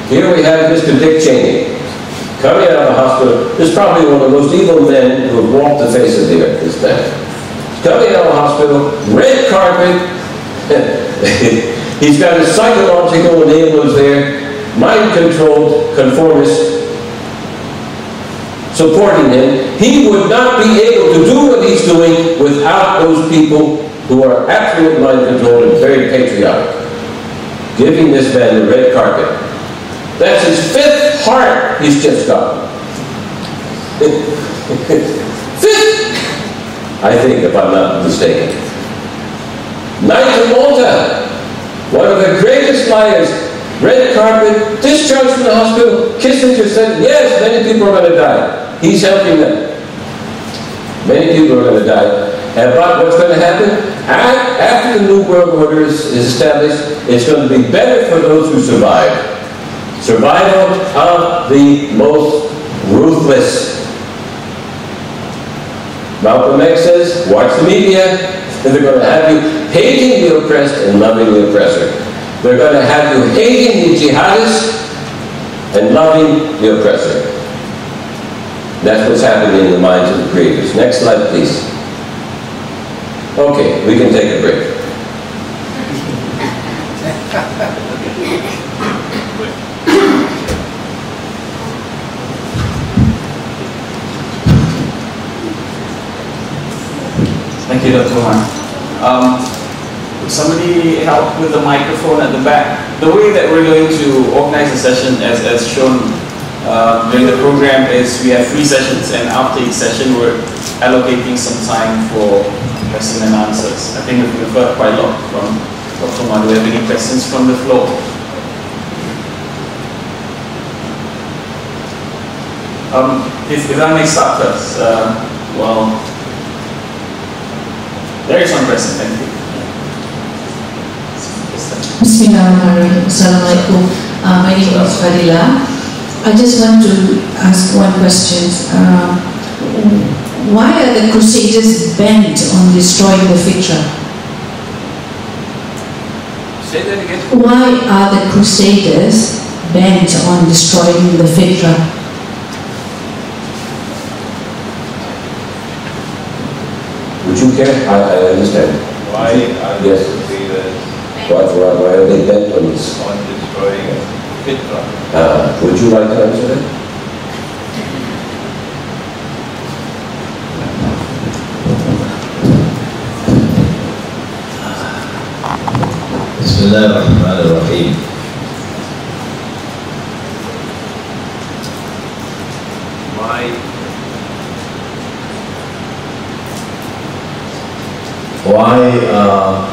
Here we have Mr. Dick Cheney, coming out of the hospital. This is probably one of the most evil men who have walked the face of the earth, this man. Coming out of the hospital, red carpet. He's got his psychological enablers there, mind-controlled conformists supporting him. He would not be able to do what he's doing without those people who are absolute mind-controlled and very patriotic, giving this man the red carpet. That's his 5th heart he's just got. 5th! I think, if I'm not mistaken. Knight of Malta, one of the greatest liars, red carpet, discharged from the hospital. Kissinger said, yes, many people are going to die. He's helping them. Many people are going to die. And but what's going to happen? After the New World Order is established, it's going to be better for those who survive. Survival of the most ruthless. Malcolm X says, watch the media. They're going to have you hating the oppressed and loving the oppressor. They're going to have you hating the jihadists and loving the oppressor. That's what's happening in the minds of the creators. Next slide, please. Okay, we can take a break. Thank you, Dr. Omar. Would somebody help with the microphone at the back? The way that we're going to organize the session, as shown during the program, is we have 3 sessions, and after each session we're allocating some time for questions and answers. I think we've heard quite a lot from Dr. Omar. Do we have any questions from the floor? If I may start first, well, there is one question, thank you. Bismillahirrahmanirrahim. Assalamualaikum. My name is Fadila. I just want to ask one question. Why are the Crusaders bent on destroying the fitra? Say that again. Why are the Crusaders bent on destroying the fitra? Would you care? I understand. Why are the Crusaders Why are they bent on this? on destroying fitra? Would you like to answer that? Bismillahirrahmanirrahim. Why are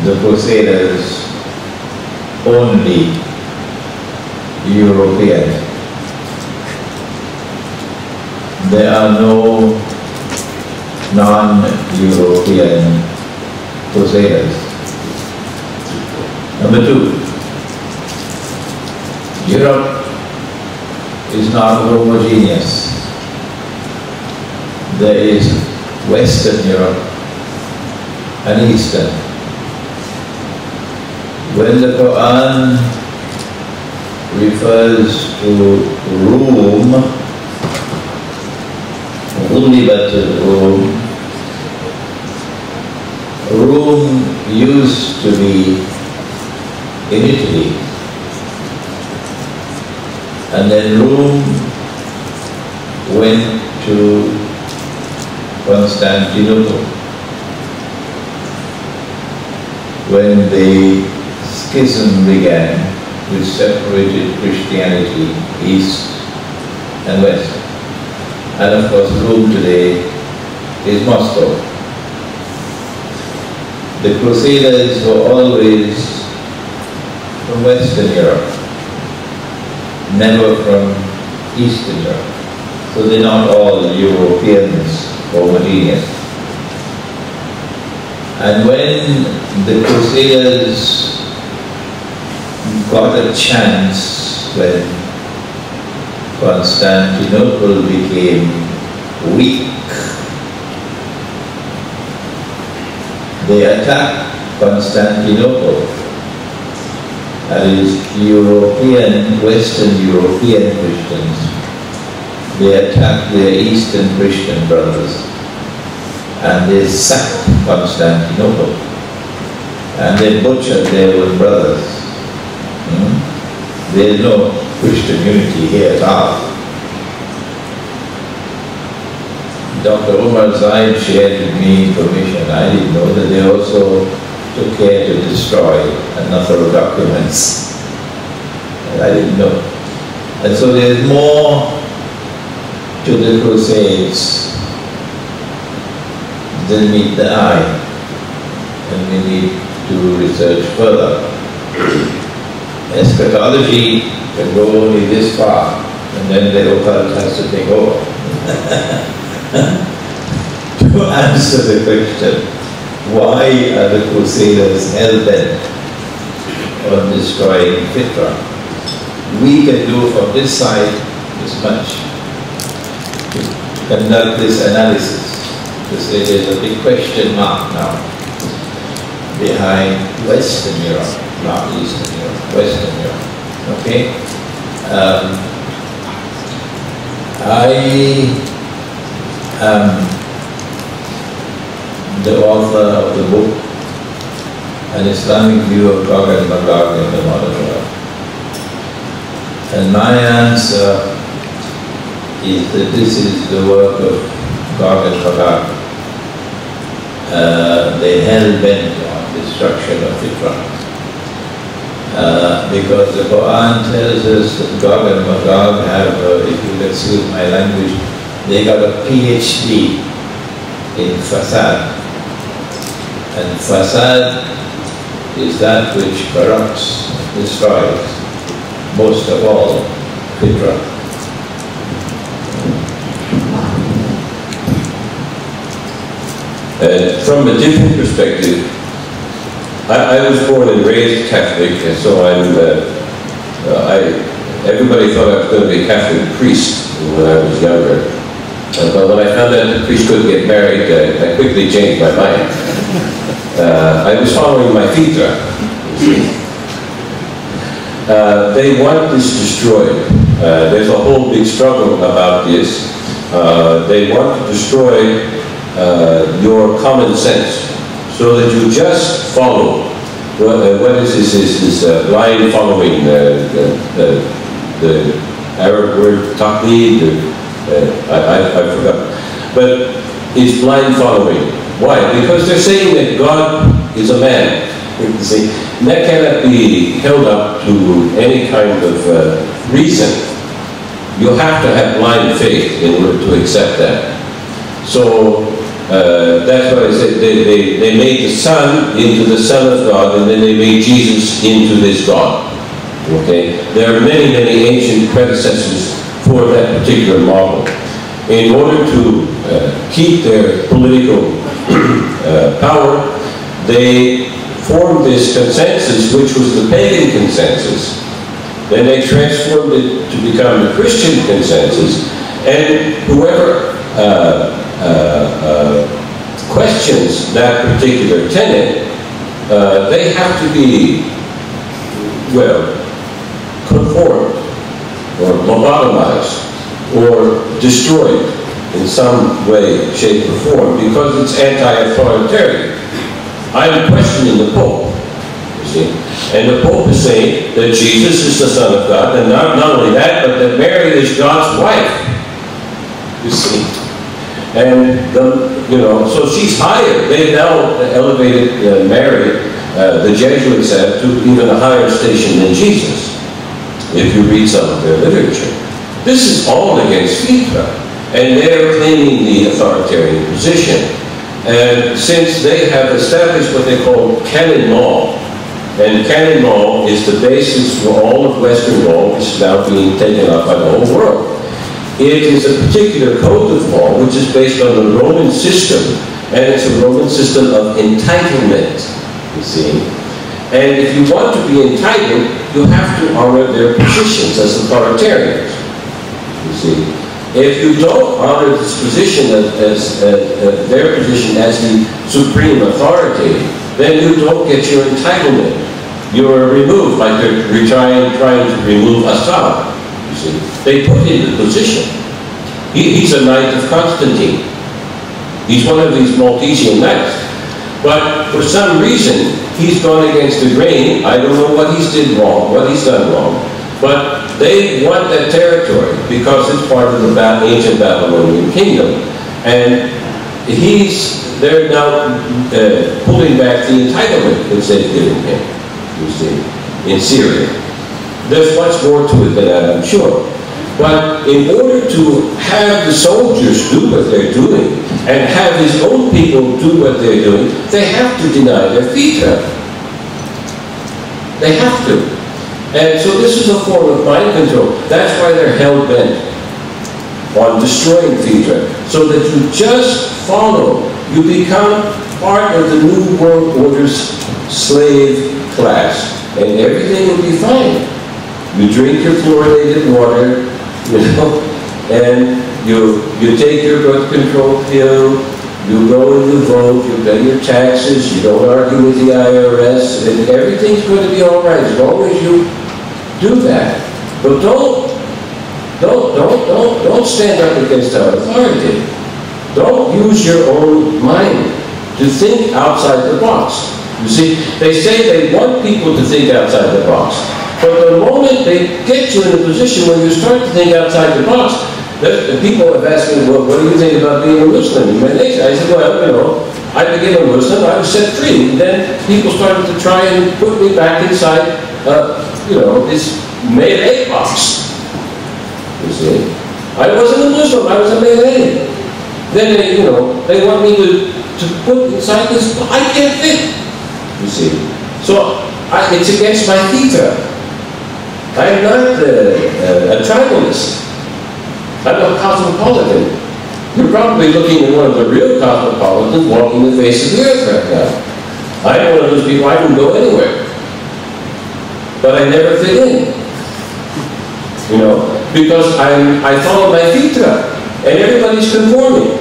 the Crusaders only European? There are no non-European Crusaders. Number 2, Europe is not homogeneous. There is Western Europe and Eastern. When the Quran refers to Rome, Rome used to be in Italy, and then Rome went to Constantinople. When the schism began, which separated Christianity, East and West. And of course, Rome today is Moscow. The Crusaders were always from Western Europe, never from Eastern Europe. So they're not all Europeans homogeneous. And when the Crusaders got a chance, when Constantinople became weak, they attacked Constantinople That is, Western European Christians, they attacked their Eastern Christian brothers and they sacked Constantinople and they butchered their own brothers. There is no Christian unity here at all. Dr. Omar Zaid shared with me information. I didn't know that they also took care to destroy a number of documents. And I didn't know. And so there's more to the Crusades than meet the eye. And we need to research further. Eschatology can go only this far, and then the occult has to take over. To answer the question, why are the Crusaders hell-bent on destroying Fitra? We can do from this side this much to conduct this analysis, to say there's a big question mark now behind Western Europe, not Eastern Europe, Western Europe. Okay? I am the author of the book, An Islamic View of Gog and Magog in the Modern World. And my answer is that this is the work of Gog and Magog. They hell-bent on destruction of Fitra. Because the Quran tells us that Gog and Magog have, if you'll excuse my language, they got a PhD in fasad. And fasad is that which corrupts, destroys, most of all, Fitra. From a different perspective, I was born and raised Catholic, and so everybody thought I was going to be a Catholic priest when I was younger. But when I found out the priest couldn't get married, I quickly changed my mind. I was following my Fitra. They want this destroyed. There's a whole big struggle about this. They want to destroy your common sense, so that you just follow. What is this? Is this blind following? The Arab word taqlid. I forgot. But it's blind following. Why? Because they're saying that God is a man. You see, and that cannot be held up to any kind of reason. You have to have blind faith in order to accept that. So that's why I said they made the Son into the Son of God, and then they made Jesus into this God. Okay? There are many, many ancient predecessors for that particular model. In order to keep their political power, they formed this consensus, which was the pagan consensus. Then they transformed it to become the Christian consensus, and whoever questions that particular tenet, they have to be, well, conformed, or lobotomized, or destroyed in some way, shape, or form, because it's anti-authoritarian. I'm questioning the Pope, you see. And the Pope is saying that Jesus is the Son of God, and not only that, but that Mary is God's wife, you see. And, so she's higher. They've now elevated Mary, the Jesuits have, to even a higher station than Jesus, if you read some of their literature. This is all against Fitra, and they're claiming the authoritarian position. And since they have established what they call canon law, and canon law is the basis for all of Western law, which is now being taken up by the whole world. It is a particular code of law which is based on the Roman system, and it's a Roman system of entitlement, you see. And if you want to be entitled, you have to honor their positions as authoritarians, you see. If you don't honor this position as their position as the supreme authority, then you don't get your entitlement. you're removed, like they're trying to remove Assad, you see. They put him in the position. He's a knight of Constantine. He's one of these Maltesian knights. But for some reason, he's gone against the grain. I don't know what he's done wrong. But they want that territory because it's part of the ancient Babylonian kingdom. And they're now pulling back the entitlement which they've given him, you see, in Syria. There's much more to it than that, I'm sure. But in order to have the soldiers do what they're doing and have his own people do what they're doing, they have to deny their fitra. They have to. And so this is a form of mind control. That's why they're hell-bent on destroying fitra, so that you just follow. You become part of the New World Order's slave class, and everything will be fine. You drink your fluoridated water, you know, and you take your birth control pill, you go and you vote, you pay your taxes, you don't argue with the IRS, and everything's going to be all right as long as you do that. But don't stand up against our authority. Don't use your own mind to think outside the box. You see, they say they want people to think outside the box. But the moment they get you in a position where you start to think outside the box, people have asked me, well, what do you think about being a Muslim? I said, well, you know, I became a Muslim, I was set free. And then people started to try and put me back inside, you know, this Malay box. You see, I wasn't a Muslim, I was a Malay. Then they, you know, they want me to put inside this, I can't fit, you see. So it's against my fitra. I'm not a tribalist. I'm a cosmopolitan. You're probably looking at one of the real cosmopolitans walking the face of the earth right now. I'm one of those people, I can go anywhere. But I never fit in. You know, because I follow my fitra, and everybody's conforming,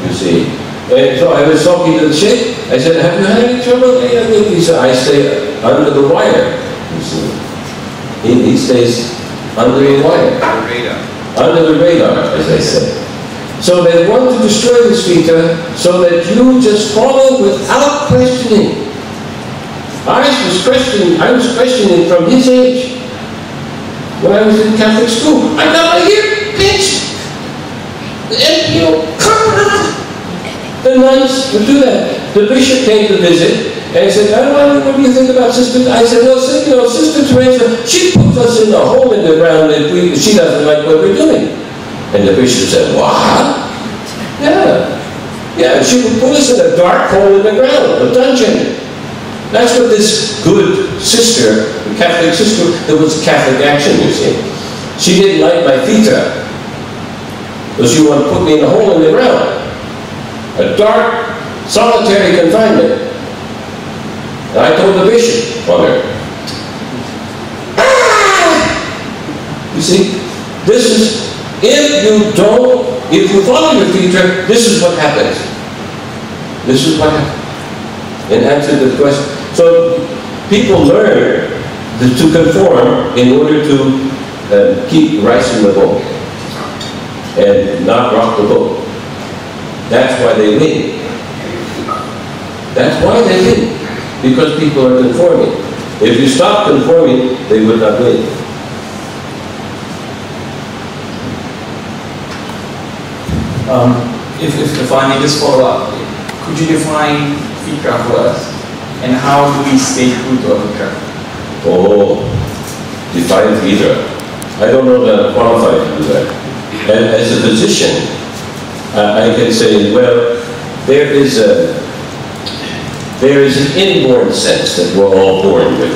you see. And so I was talking to the Sheikh, I said, have you had any trouble? He said, I stay under the wire, you see. He stays under the wire. Under the radar, as I said. So they want to destroy this fitra so that you just follow without questioning. I was questioning from his age. When I was in Catholic school, I got my ear pinched. And, you know, the nuns would do that. The bishop came to visit and said, I don't know, what do you think about Sister? I said, well, you know, Sister Teresa, she puts us in a hole in the ground if she doesn't like what we're doing. And the bishop said, what? Yeah, she would put us in a dark hole in the ground, a dungeon. That's what this good sister, the Catholic sister, there was Catholic action, you see. She didn't like my fitra. So she wanted to put me in a hole in the ground. A dark, solitary confinement. And I told the bishop on her. Ah! You see, this is, if you follow your fitra, this is what happens. This is what happens. In answer to the question. So people learn to conform in order to keep rice in the bowl and not rock the boat. That's why they win. That's why they win. Because people are conforming. If you stop conforming, they would not win. If I may just follow up, could you define fitra for us? And how do we stay true to our fitra? Oh, define fitra. I don't know that I'm qualified to do that. And as a physician, I can say, well, there is an inborn sense that we're all born with.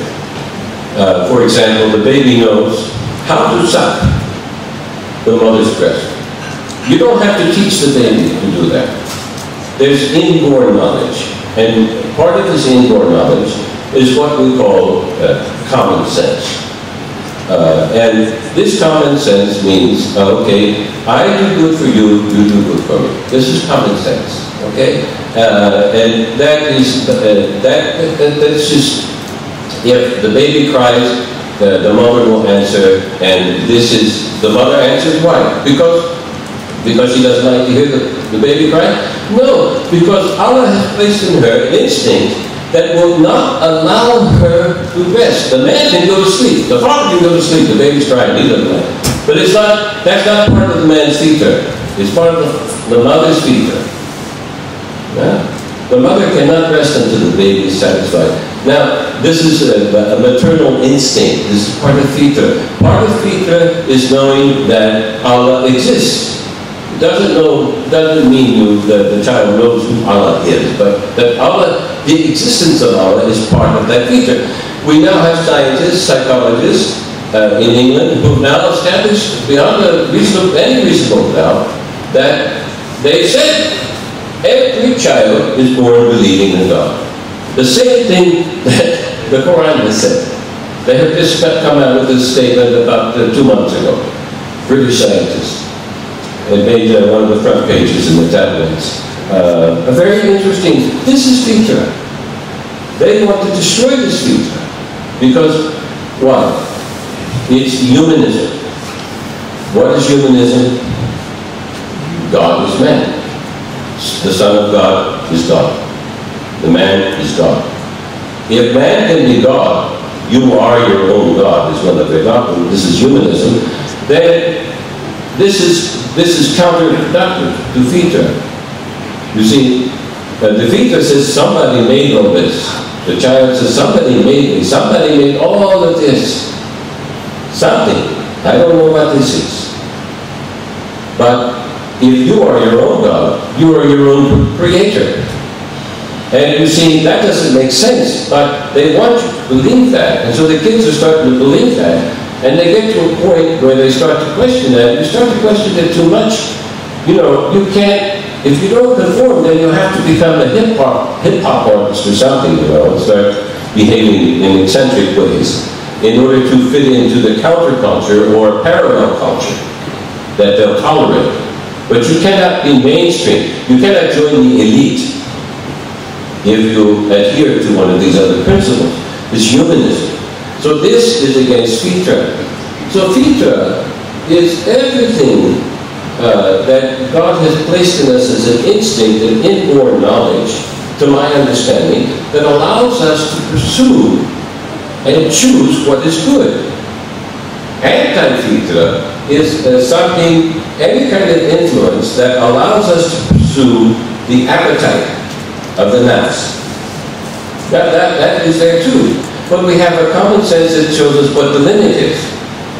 For example, the baby knows how to suck the mother's breast. You don't have to teach the baby to do that. There's inborn knowledge. And part of this inborn knowledge is what we call common sense. And this common sense means, okay, I do good for you, you do good for me. This is common sense, okay? And that is, that's just if the baby cries, the mother will answer, and the mother answers why? Because she doesn't like to hear the baby cry? No, because Allah has placed in her an instinct that will not allow her to rest. The man can go to sleep, the father can go to sleep, the baby's crying, he doesn't like it. But that's not part of the man's feature. It's part of the mother's feature. Yeah? The mother cannot rest until the baby is satisfied. Now, this is a maternal instinct. This is part of feature. Part of feature is knowing that Allah exists. It doesn't mean that the child knows who Allah is, but that the existence of Allah is part of that feature. We now have scientists, psychologists in England who have now established beyond any reasonable doubt that they said every child is born believing in God. The same thing that the Quran has said. They have just come out with this statement about 2 months ago. British scientists. It made one of the front pages in the tabloids. A very interesting, this is feature. They want to destroy this feature. Because, why? It's humanism. What is humanism? God is man. The Son of God is God. The man is God. If man can be God, you are your own God, is one of their doctrines. This is humanism. Then this is counterproductive to feature. You see, the feature says somebody made all this. The child says somebody made me. Somebody made all of this. Something. I don't know what this is. But if you are your own God, you are your own creator. And you see, that doesn't make sense, but they want you to believe that. And so the kids are starting to believe that. And they get to a point where they start to question that. You start to question it too much. You know, you can't, if you don't conform, then you have to become a hip-hop artist or something, you know, and start behaving in eccentric ways in order to fit into the counterculture or parallel culture that they'll tolerate. But you cannot be mainstream. You cannot join the elite if you adhere to one of these other principles. It's humanism. So this is against fitra. So fitra is everything that God has placed in us as an instinct and inborn knowledge, to my understanding, that allows us to pursue and choose what is good. Anti-fitra is something, any kind of influence that allows us to pursue the appetite of the nafs. That is there too. But we have a common sense that shows us what the limit is.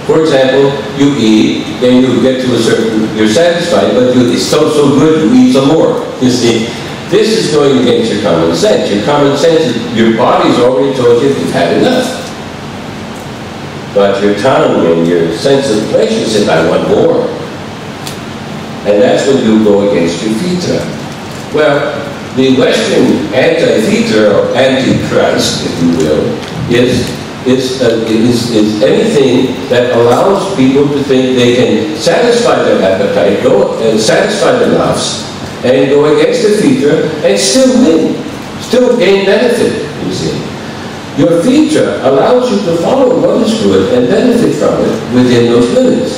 For example, you eat, then you get to a certain, you're satisfied, but it's so good, you eat some more. You see, this is going against your common sense. Your common sense is, your body's already told you you've had enough. But your tongue and your sense of pleasure says, I want more. And that's when you go against your fitra. Well, the Western anti-fitra, or anti-Christ, if you will, is anything that allows people to think they can satisfy their appetite, satisfy their nafs, and go against the fitra, and still win, still gain benefit, you see. Your fitra allows you to follow what is good and benefit from it within those limits.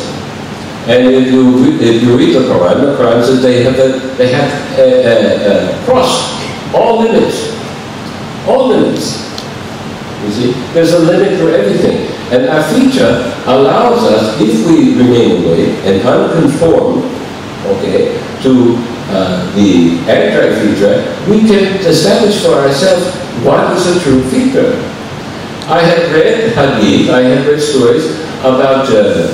And if you read the Quran says they have crossed all limits. All limits. You see, there's a limit for everything. And our fitra allows us, if we remain awake and unconformed, okay, to the anti-fitra, we can establish for ourselves what is a true fitra. I have read hadith, I have read stories about the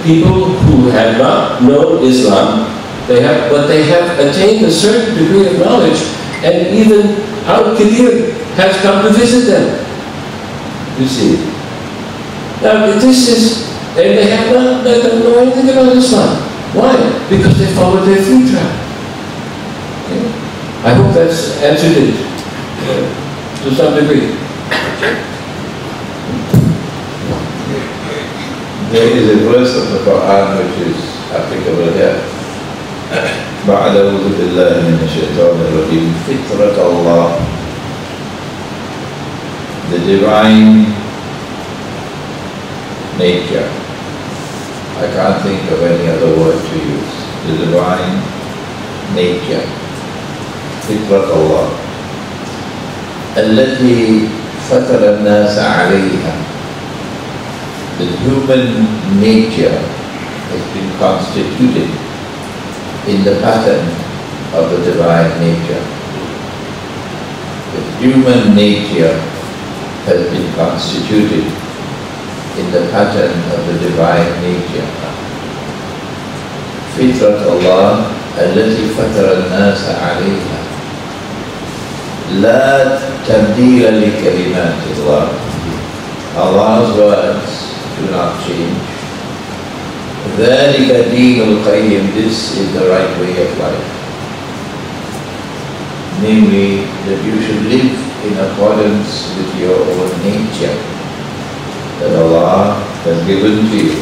people who have not known Islam, but they have attained a certain degree of knowledge, and even Al-Qadir has come to visit them, you see. Now this is, and they don't know anything about Islam. Why? Because they followed their fitra. Okay? I hope that's answered it to some degree. There is a verse of the Quran which is applicable here. بعد أعوذ بالله من الشيطان الرجيم فطرة الله the divine nature. I can't think of any other word to use. The divine nature. فطرة الله التي فطر الناس عليها. The human nature has been constituted in the pattern of the divine nature. The human nature has been constituted in the pattern of the divine nature. فطرة الله التي فطر الناس عليها لا تبديل لكلمات الله. Allah's words do not change. ذلك دين القيم. This is the right way of life. Namely, that you should live in accordance with your own nature that Allah has given to you,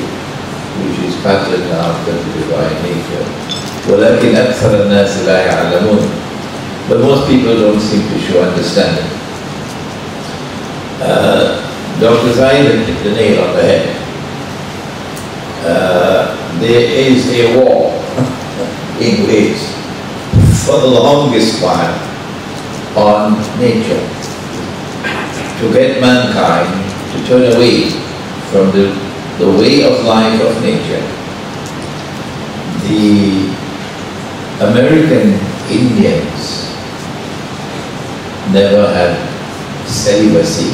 which is patterned after the divine nature. ولكن أكثر الناس لا يعلمون. But most people don't seem to show understanding. Dr. Zaid hit the nail on the head. There is a war in ways for the longest while on nature to get mankind to turn away from the way of life of nature. The American Indians never had celibacy.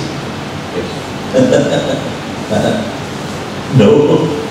No.